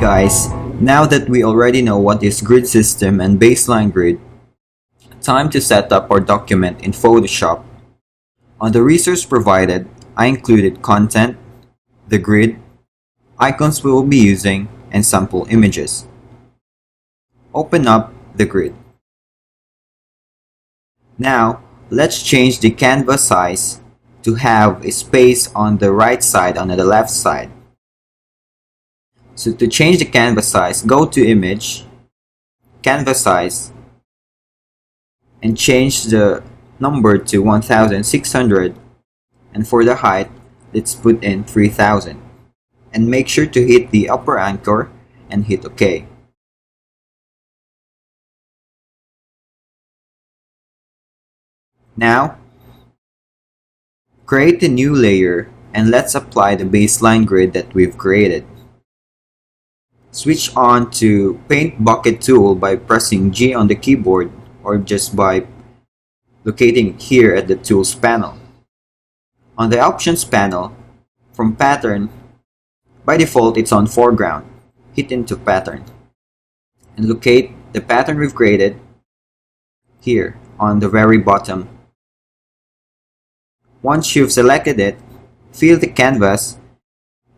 Guys, now that we already know what is grid system and baseline grid, time to set up our document in Photoshop. On the resource provided, I included content, the grid, icons we will be using, and sample images. Open up the grid. Now, let's change the canvas size to have a space on the right side and on the left side. So to change the canvas size, go to Image, Canvas Size, and change the number to 1600, and for the height, let's put in 3000. And make sure to hit the upper anchor and hit OK. Now, create a new layer and let's apply the baseline grid that we've created. Switch on to Paint Bucket tool by pressing G on the keyboard or just by locating it here at the Tools panel. On the Options panel, from Pattern, by default it's on Foreground. Hit into Pattern and locate the pattern we've created here on the very bottom. Once you've selected it, fill the canvas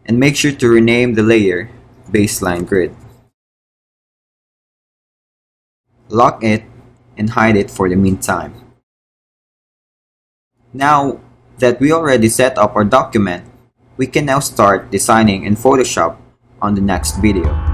and make sure to rename the layer Baseline Grid. Lock it and hide it for the meantime. Now that we already set up our document, we can now start designing in Photoshop on the next video.